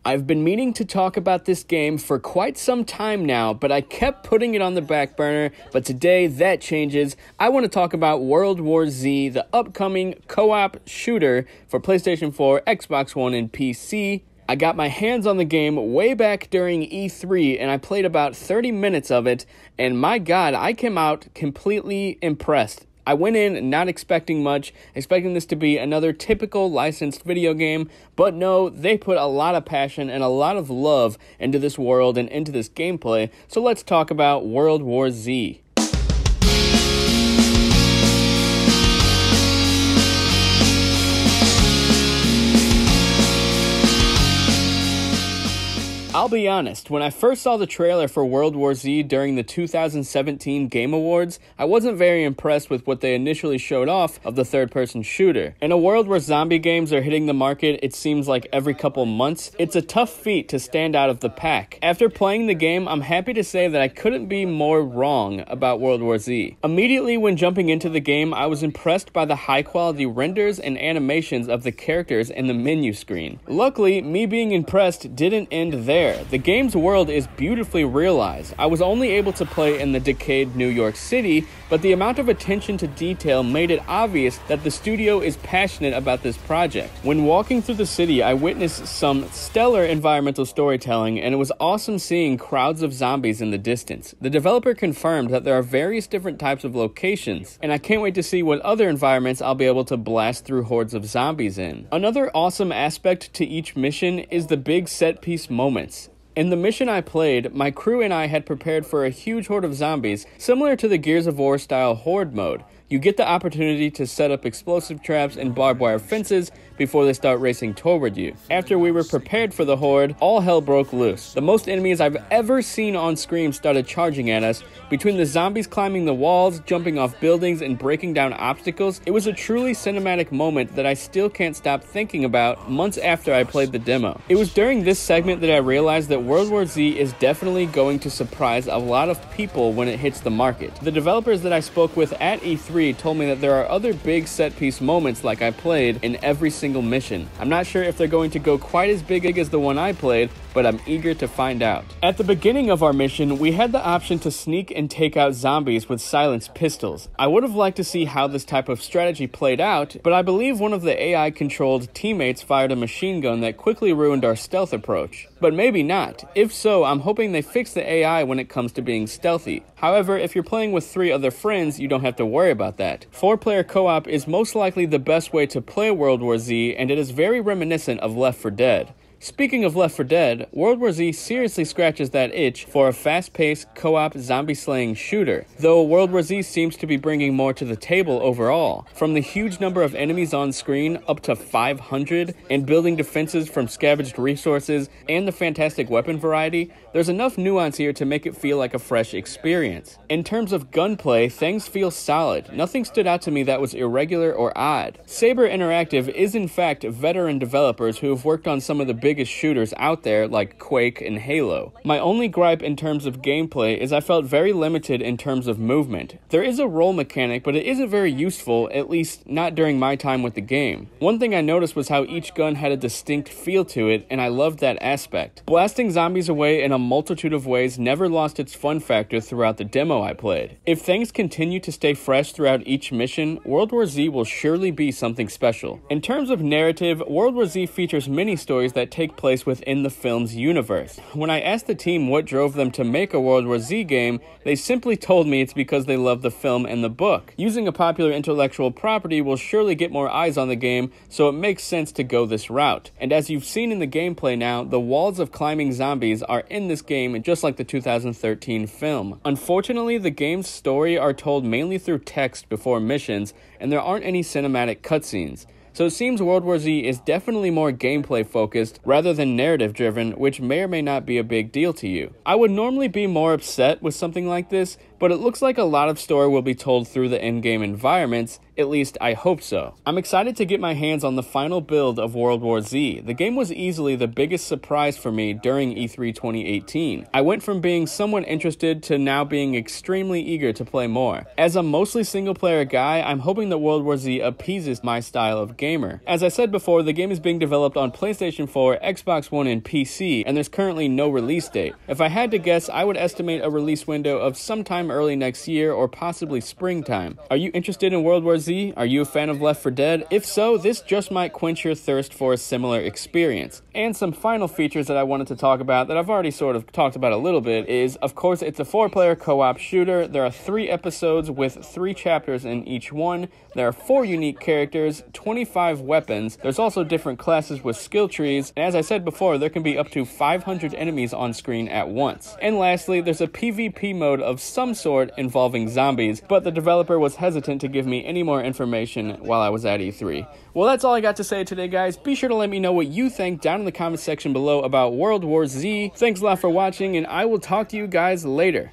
I've been meaning to talk about this game for quite some time now, but I kept putting it on the back burner, but today that changes. I want to talk about World War Z, the upcoming co-op shooter for PlayStation 4, Xbox One, and PC. I got my hands on the game way back during E3, and I played about 30 minutes of it, and my god, I came out completely impressed. I went in not expecting much, expecting this to be another typical licensed video game, but no, they put a lot of passion and a lot of love into this world and into this gameplay, so let's talk about World War Z. I'll be honest, when I first saw the trailer for World War Z during the 2017 Game Awards, I wasn't very impressed with what they initially showed off of the third-person shooter. In a world where zombie games are hitting the market, it seems like every couple months, it's a tough feat to stand out of the pack. After playing the game, I'm happy to say that I couldn't be more wrong about World War Z. Immediately when jumping into the game, I was impressed by the high-quality renders and animations of the characters in the menu screen. Luckily, me being impressed didn't end there. The game's world is beautifully realized. I was only able to play in the decayed New York City, but the amount of attention to detail made it obvious that the studio is passionate about this project. When walking through the city, I witnessed some stellar environmental storytelling, and it was awesome seeing crowds of zombies in the distance. The developer confirmed that there are various different types of locations, and I can't wait to see what other environments I'll be able to blast through hordes of zombies in. Another awesome aspect to each mission is the big set-piece moments. In the mission I played, my crew and I had prepared for a huge horde of zombies, similar to the Gears of War style horde mode. You get the opportunity to set up explosive traps and barbed wire fences before they start racing toward you. After we were prepared for the horde, all hell broke loose. The most enemies I've ever seen on screen started charging at us. Between the zombies climbing the walls, jumping off buildings, and breaking down obstacles, it was a truly cinematic moment that I still can't stop thinking about months after I played the demo. It was during this segment that I realized that World War Z is definitely going to surprise a lot of people when it hits the market. The developers that I spoke with at E3 told me that there are other big set-piece moments like I played in every single mission. I'm not sure if they're going to go quite as big as the one I played, but I'm eager to find out. At the beginning of our mission, we had the option to sneak and take out zombies with silenced pistols. I would have liked to see how this type of strategy played out, but I believe one of the AI-controlled teammates fired a machine gun that quickly ruined our stealth approach. But maybe not. If so, I'm hoping they fix the AI when it comes to being stealthy. However, if you're playing with 3 other friends, you don't have to worry about that. 4-player co-op is most likely the best way to play World War Z, and it is very reminiscent of Left 4 Dead. Speaking of Left 4 Dead, World War Z seriously scratches that itch for a fast-paced, co-op, zombie-slaying shooter, though World War Z seems to be bringing more to the table overall. From the huge number of enemies on screen, up to 500, and building defenses from scavenged resources, and the fantastic weapon variety, there's enough nuance here to make it feel like a fresh experience. In terms of gunplay, things feel solid. Nothing stood out to me that was irregular or odd. Saber Interactive is in fact veteran developers who have worked on some of the biggest shooters out there like Quake and Halo. My only gripe in terms of gameplay is I felt very limited in terms of movement. There is a roll mechanic, but it isn't very useful, at least not during my time with the game. One thing I noticed was how each gun had a distinct feel to it, and I loved that aspect. Blasting zombies away in a multitude of ways never lost its fun factor throughout the demo I played. If things continue to stay fresh throughout each mission, World War Z will surely be something special. In terms of narrative, World War Z features mini-stories that take place within the film's universe. When I asked the team what drove them to make a World War Z game, they simply told me it's because they love the film and the book. Using a popular intellectual property will surely get more eyes on the game, so it makes sense to go this route. And as you've seen in the gameplay now, the walls of climbing zombies are in this game just like the 2013 film. Unfortunately, the game's story are told mainly through text before missions, and there aren't any cinematic cutscenes. So it seems World War Z is definitely more gameplay focused rather than narrative driven, which may or may not be a big deal to you. I would normally be more upset with something like this, but it looks like a lot of story will be told through the in-game environments. At least, I hope so. I'm excited to get my hands on the final build of World War Z. The game was easily the biggest surprise for me during E3 2018. I went from being somewhat interested to now being extremely eager to play more. As a mostly single-player guy, I'm hoping that World War Z appeases my style of gamer. As I said before, the game is being developed on PlayStation 4, Xbox One, and PC, and there's currently no release date. If I had to guess, I would estimate a release window of sometime early next year or possibly springtime. Are you interested in World War Z? Are you a fan of Left 4 Dead? If so, this just might quench your thirst for a similar experience. And some final features that I wanted to talk about that I've already sort of talked about a little bit is, of course, it's a 4-player co-op shooter. There are 3 episodes with 3 chapters in each one. There are 4 unique characters, 25 weapons. There's also different classes with skill trees. And as I said before, there can be up to 500 enemies on screen at once. And lastly, there's a PvP mode of some sort involving zombies, but the developer was hesitant to give me any more information while I was at E3. Well, that's all I got to say today, guys. Be sure to let me know what you think down in the comment section below about World War Z. Thanks a lot for watching, and I will talk to you guys later.